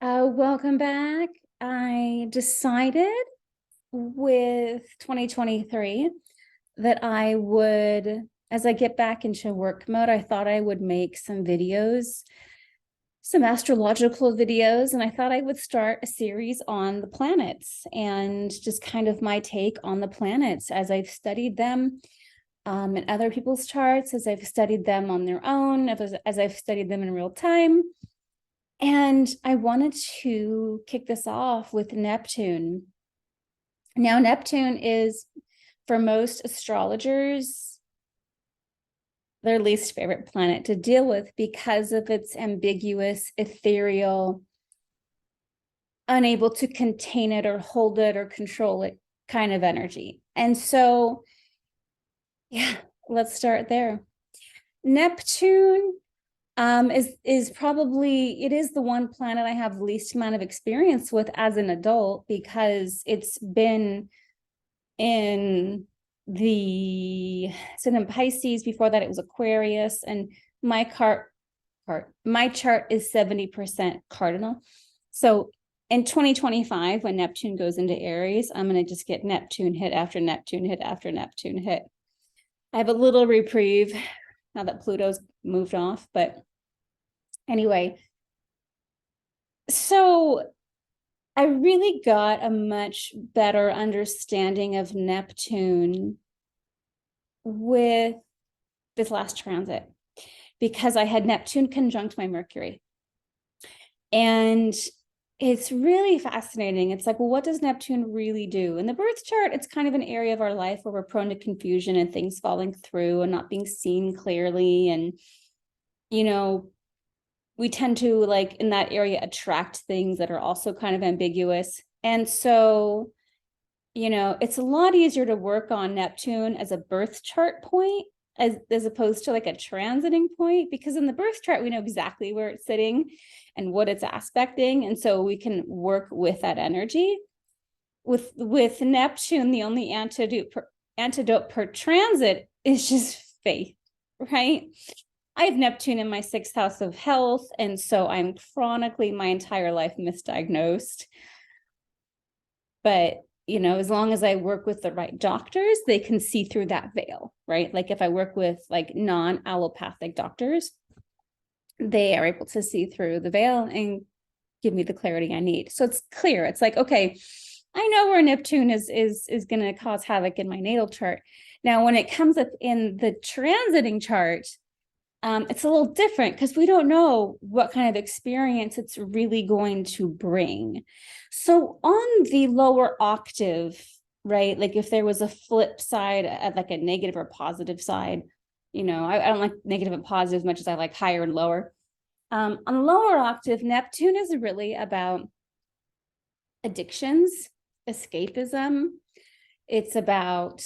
Welcome back. I decided with 2023 that I would, as I get back into work mode, I thought I would make some videos, some astrological videos, and I thought I would start a series on the planets and just kind of my take on the planets as I've studied them in other people's charts, as I've studied them on their own, as I've studied them in real time. And I wanted to kick this off with Neptune. Now, Neptune is, for most astrologers, their least favorite planet to deal with because of its ambiguous, ethereal, unable to contain it or hold it or control it kind of energy. And so, yeah, let's start there. Neptune is probably, it is the one planet I have the least amount of experience with as an adult, because it's been in in Pisces. Before that it was Aquarius, and my chart is 70% cardinal. So in 2025, when Neptune goes into Aries, I'm going to just get Neptune hit after Neptune hit after Neptune hit. I have a little reprieve now that Pluto's moved off, but anyway, so I really got a much better understanding of Neptune with this last transit, because I had Neptune conjunct my Mercury. And it's really fascinating. It's like, well, what does Neptune really do? In the birth chart, it's kind of an area of our life where we're prone to confusion and things falling through and not being seen clearly. And, we tend to, like, in that area, attract things that are also kind of ambiguous. And so, it's a lot easier to work on Neptune as a birth chart point as opposed to like a transiting point, because in the birth chart, we know exactly where it's sitting and what it's aspecting. And so we can work with that energy. With Neptune, the only antidote per transit is just faith, right? I have Neptune in my 6th house of health, and so I'm chronically my entire life misdiagnosed. But, as long as I work with the right doctors, they can see through that veil, right? Like if I work with like non-allopathic doctors, they are able to see through the veil and give me the clarity I need. So it's clear. It's like, okay, I know where Neptune is going to cause havoc in my natal chart. Now, when it comes up in the transiting chart, it's a little different because we don't know what kind of experience it's really going to bring. So on the lower octave, right, like if there was a flip side at like a negative or positive side, I don't like negative and positive as much as I like higher and lower. On the lower octave, Neptune is really about addictions, escapism. It's about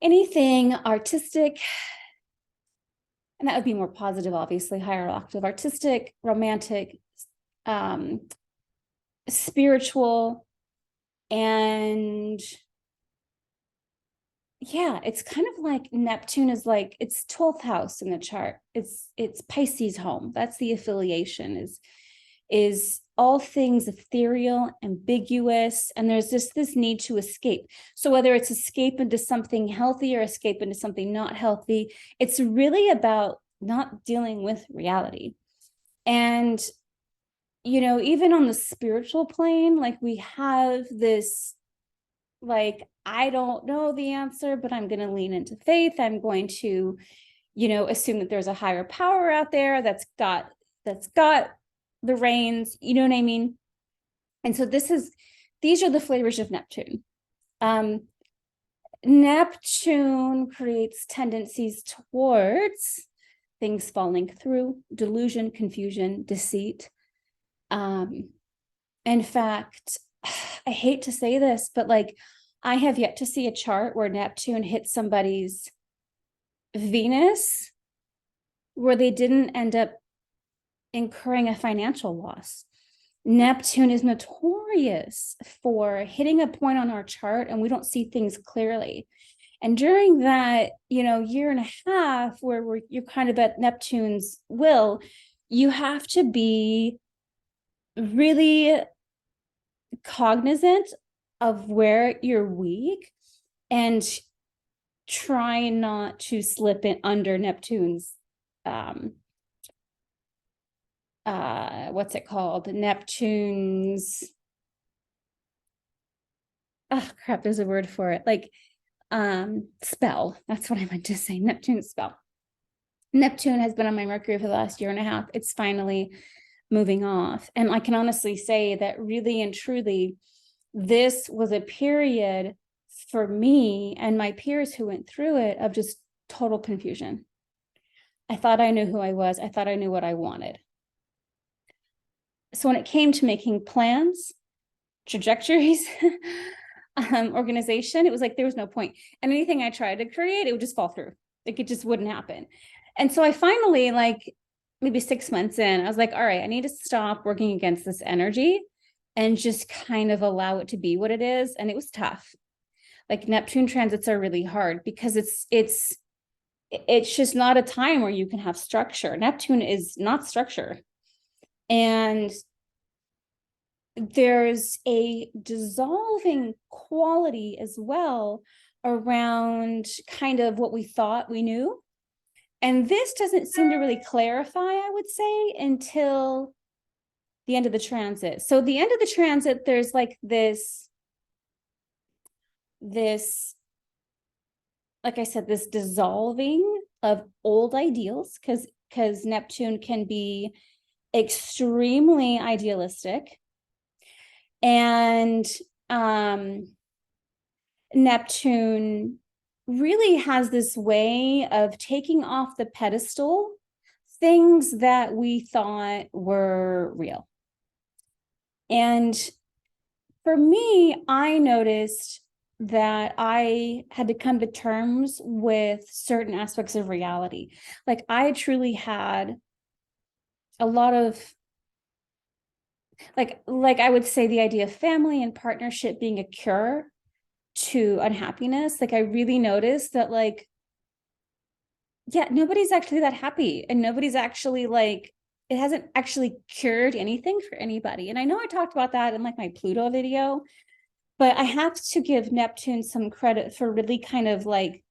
anything artistic, and that would be more positive, obviously, higher octave, artistic, romantic, spiritual, and yeah, it's kind of like Neptune is like, it's 12th house in the chart. It's Pisces home. That's the affiliation, is all things ethereal, ambiguous, and there's this need to escape. So whether it's escape into something healthy or escape into something not healthy, it's really about not dealing with reality. And, even on the spiritual plane, like we have this, like, I don't know the answer, but I'm going to lean into faith. I'm going to, assume that there's a higher power out there that's got the reins, you know what I mean? And so these are the flavors of Neptune. Neptune creates tendencies towards things falling through, delusion, confusion, deceit. In fact, I hate to say this, but like, I have yet to see a chart where Neptune hits somebody's Venus where they didn't end up incurring a financial loss. Neptune is notorious for hitting a point on our chart and we don't see things clearly. And during that, year and a half where you're kind of at Neptune's will, you have to be really cognizant of where you're weak and try not to slip in under Neptune's what's it called? Neptune's, oh crap, there's a word for it. Like spell. That's what I meant to say. Neptune's spell. Neptune has been on my Mercury for the last year and a half. It's finally moving off. And I can honestly say that really and truly, this was a period for me and my peers who went through it of just total confusion. I thought I knew who I was. I thought I knew what I wanted. So when it came to making plans, trajectories, organization, it was like there was no point. And anything I tried to create, it would just fall through. Like it just wouldn't happen. And so I finally, like maybe 6 months in, I was like, all right, I need to stop working against this energy and just kind of allow it to be what it is. And it was tough. Like Neptune transits are really hard because it's just not a time where you can have structure. Neptune is not structure. And there's a dissolving quality as well around kind of what we thought we knew. And this doesn't seem to really clarify, I would say, until the end of the transit. So the end of the transit, there's like this, like I said, this dissolving of old ideals, because Neptune can be extremely idealistic. And Neptune really has this way of taking off the pedestal things that we thought were real. And for me, I noticed that I had to come to terms with certain aspects of reality. Like I truly had a lot of like I would say the idea of family and partnership being a cure to unhappiness. Like I really noticed that like, yeah, nobody's actually that happy and nobody's actually like, it hasn't actually cured anything for anybody. And I know I talked about that in like my Pluto video, but I have to give Neptune some credit for really kind of like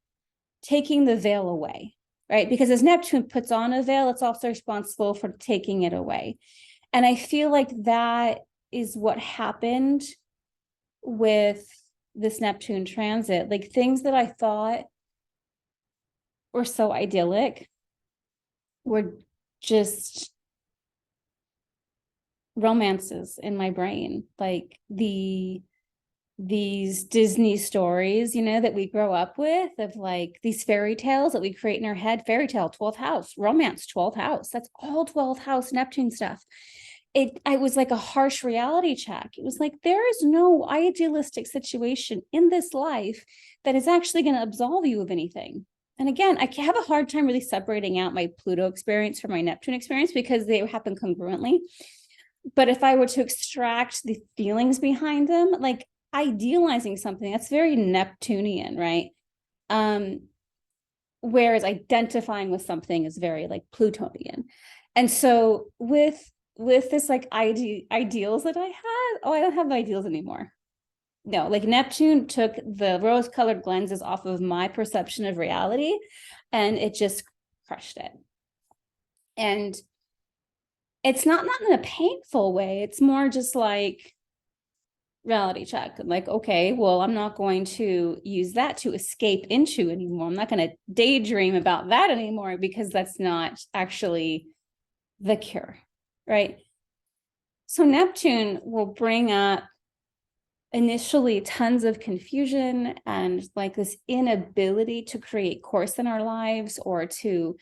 taking the veil away, right? Because as Neptune puts on a veil, it's also responsible for taking it away. And I feel like that is what happened with this Neptune transit. Like things that I thought were so idyllic were just romances in my brain. Like these Disney stories, you know, that we grow up with of like these fairy tales that we create in our head. Fairy tale, 12th house, romance, 12th house. That's all 12th house Neptune stuff. I was like a harsh reality check. It was like, there is no idealistic situation in this life that is actually going to absolve you of anything. And again, I have a hard time really separating out my Pluto experience from my Neptune experience because they happen congruently. But if I were to extract the feelings behind them, like idealizing something, that's very Neptunian, right? Whereas identifying with something is very like Plutonian. And so with this like ideals that I had, oh, I don't have ideals anymore. No, like Neptune took the rose-colored lenses off of my perception of reality and it just crushed it. And it's not in a painful way. It's more just like reality check. Like, okay, well, I'm not going to use that to escape into anymore. I'm not going to daydream about that anymore because that's not actually the cure, right? So Neptune will bring up initially tons of confusion and like this inability to create course in our lives or to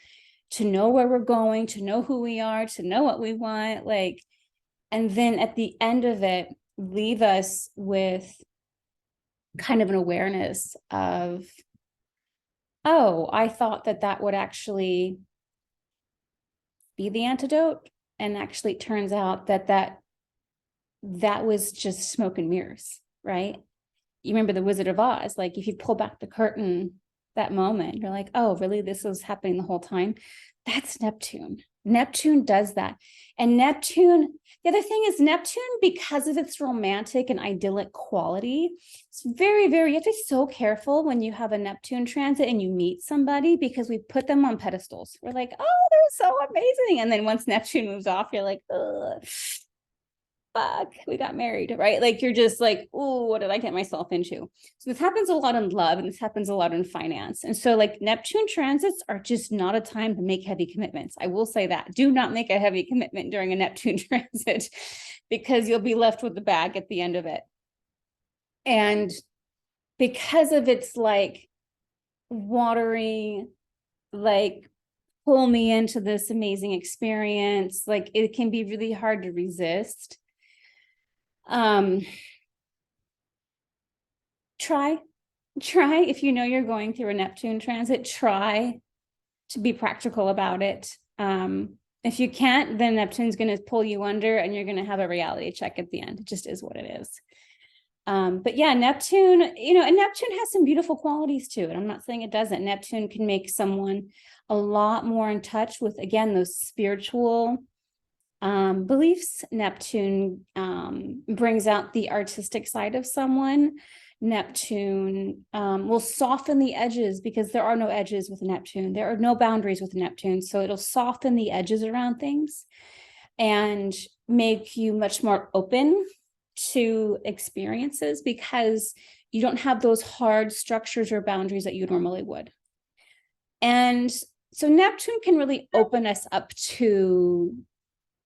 know where we're going, to know who we are, to know what we want, like, and then at the end of it, leave us with kind of an awareness of, oh, I thought that would actually be the antidote. And actually it turns out that was just smoke and mirrors, right? You remember the Wizard of Oz, like if you pull back the curtain, that moment. You're like, oh, really? This was happening the whole time. That's Neptune. Neptune does that. And Neptune, the other thing is Neptune, because of its romantic and idyllic quality, it's very, very, you have to be so careful when you have a Neptune transit and you meet somebody, because we put them on pedestals. We're like, oh, they're so amazing. And then once Neptune moves off, you're like, ugh, fuck, we got married, right? Like you're just like, oh, what did I get myself into? So this happens a lot in love, and this happens a lot in finance. And so like Neptune transits are just not a time to make heavy commitments. I will say that. Do not make a heavy commitment during a Neptune transit, because you'll be left with the bag at the end of it. And because of its like watery, like pull me into this amazing experience, like it can be really hard to resist. Try if you know you're going through a Neptune transit, try to be practical about it. If you can't, then Neptune's going to pull you under and you're going to have a reality check at the end. It just is what it is. But yeah, Neptune, and Neptune has some beautiful qualities to it. I'm not saying it doesn't. Neptune can make someone a lot more in touch with, again, those spiritual beliefs. Neptune brings out the artistic side of someone. Neptune will soften the edges, because there are no edges with Neptune. There are no boundaries with Neptune. So it'll soften the edges around things and make you much more open to experiences, because you don't have those hard structures or boundaries that you normally would. And so Neptune can really open us up to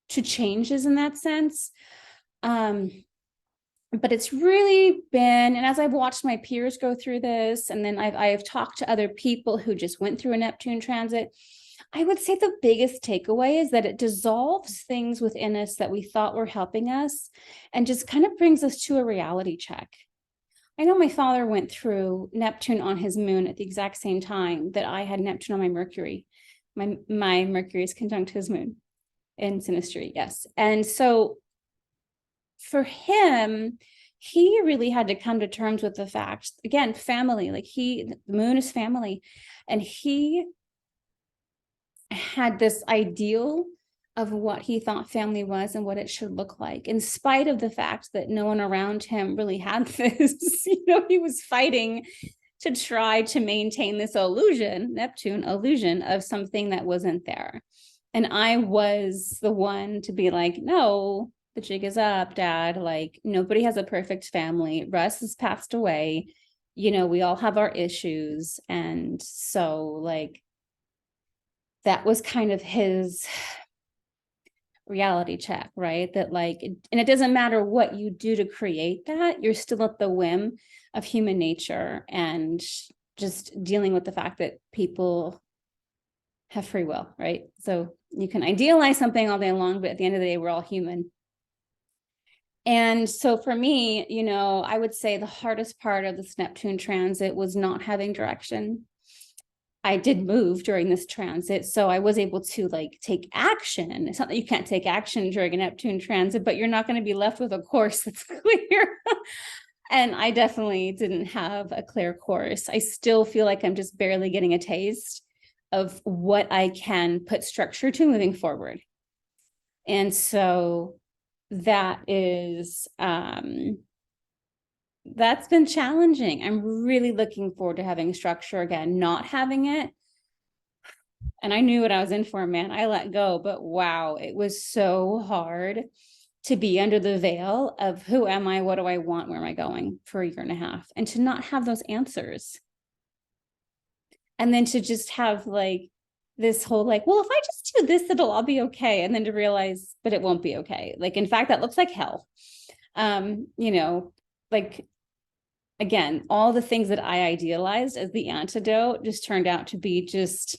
changes in that sense. But it's really been, and as I've watched my peers go through this, and then I've talked to other people who just went through a Neptune transit, I would say the biggest takeaway is that it dissolves things within us that we thought were helping us, and just kind of brings us to a reality check. I know my father went through Neptune on his moon at the exact same time that I had Neptune on my Mercury. My Mercury is conjunct his moon in synastry, yes. And so for him, he really had to come to terms with the fact, again, family, like the moon is family. And he had this ideal of what he thought family was and what it should look like, in spite of the fact that no one around him really had this. He was fighting to try to maintain this Neptune illusion of something that wasn't there. And I was the one to be like, no, the jig is up, Dad. Like, nobody has a perfect family. Russ has passed away. We all have our issues. And so like, that was kind of his reality check, right? That like, and it doesn't matter what you do to create that, you're still at the whim of human nature, and just dealing with the fact that people have free will, right? So you can idealize something all day long, but at the end of the day, we're all human. And so for me, I would say the hardest part of this Neptune transit was not having direction. I did move during this transit, so I was able to like take action. It's not that you can't take action during a Neptune transit, but you're not going to be left with a course that's clear. And I definitely didn't have a clear course. I still feel like I'm just barely getting a taste of what I can put structure to moving forward. And so that is, that's been challenging. I'm really looking forward to having structure again. Not having it, and I knew what I was in for, man. I let go, but wow, it was so hard to be under the veil of who am I, what do I want, where am I going for a year and a half, and to not have those answers. And then to just have like this whole like, well, if I just do this, it'll all be okay. And then to realize, but it won't be okay. Like, in fact, that looks like hell. Like, again, all the things that I idealized as the antidote just turned out to be just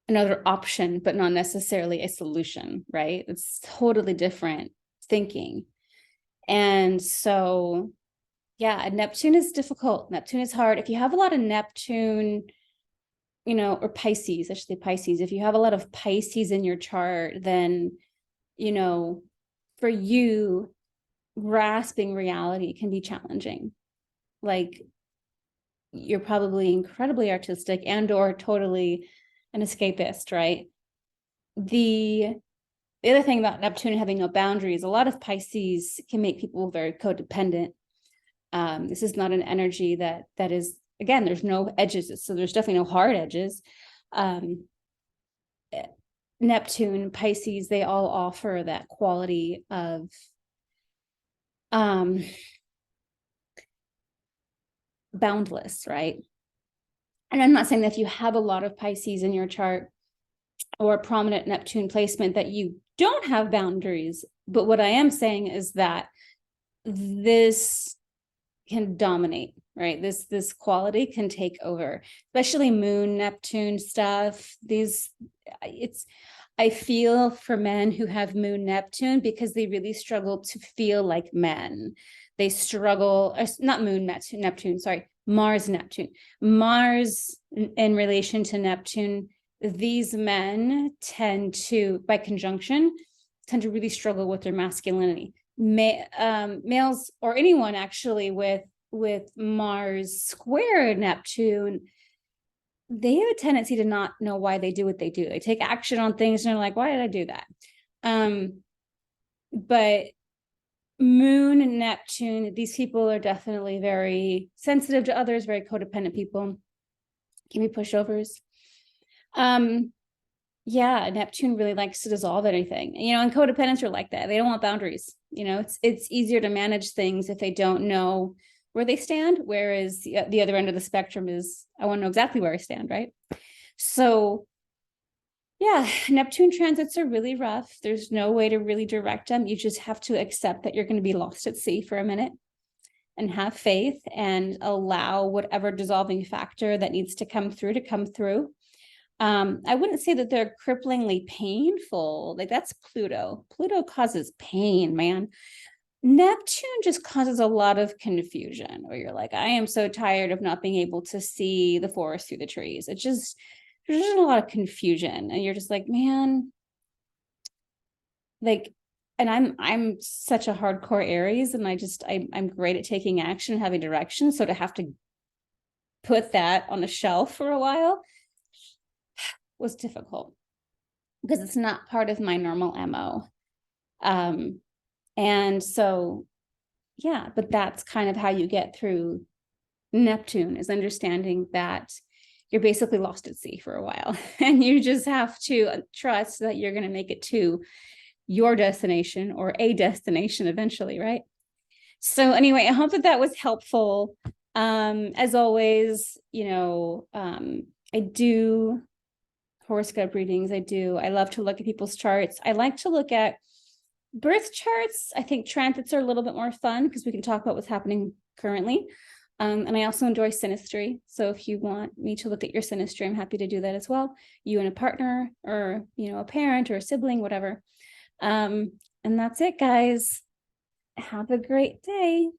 another option, but not necessarily a solution, right? It's totally different thinking. And so, yeah, Neptune is difficult. Neptune is hard. If you have a lot of Neptune, or Pisces, I should say Pisces, if you have a lot of Pisces in your chart, then, for you, grasping reality can be challenging. Like, you're probably incredibly artistic and or totally an escapist, right? The other thing about Neptune having no boundaries, a lot of Pisces can make people very codependent. This is not an energy that is, again, there's no edges, so there's definitely no hard edges. Neptune, Pisces, they all offer that quality of boundless, right? And I'm not saying that if you have a lot of Pisces in your chart or a prominent Neptune placement that you don't have boundaries, but what I am saying is that this can dominate, right? This quality can take over, especially Moon Neptune stuff. I feel for men who have Moon Neptune because they really struggle to feel like men. They struggle, not Moon Neptune, sorry, Mars Neptune. Mars in relation to Neptune, these men tend to, by conjunction, tend to really struggle with their masculinity. Males or anyone actually with Mars square Neptune, they have a tendency to not know why they do what they do. They take action on things and they're like, why did I do that? But Moon and Neptune, these people are definitely very sensitive to others, very codependent people, can be pushovers. Yeah, Neptune really likes to dissolve anything, and codependents are like that. They don't want boundaries. It's easier to manage things if they don't know where they stand, whereas the other end of the spectrum is, I want to know exactly where I stand, right? So yeah, Neptune transits are really rough. There's no way to really direct them. You just have to accept that you're going to be lost at sea for a minute and have faith and allow whatever dissolving factor that needs to come through to come through. I wouldn't say that they're cripplingly painful. Like, that's Pluto. Pluto causes pain, man. Neptune just causes a lot of confusion, where you're like, I am so tired of not being able to see the forest through the trees. There's just a lot of confusion, and you're just like, man, like, and I'm such a hardcore Aries, and I'm great at taking action, having direction. So to have to put that on a shelf for a while was difficult because it's not part of my normal MO. And so, yeah, but that's kind of how you get through Neptune, is understanding that you're basically lost at sea for a while and you just have to trust that you're going to make it to your destination or a destination eventually, right? So anyway, I hope that was helpful. As always, I do horoscope readings. I love to look at people's charts. I like to look at birth charts. I think transits are a little bit more fun because we can talk about what's happening currently. And I also enjoy synastry. So if you want me to look at your synastry, I'm happy to do that as well. You and a partner, or, a parent or a sibling, whatever. And that's it, guys. Have a great day.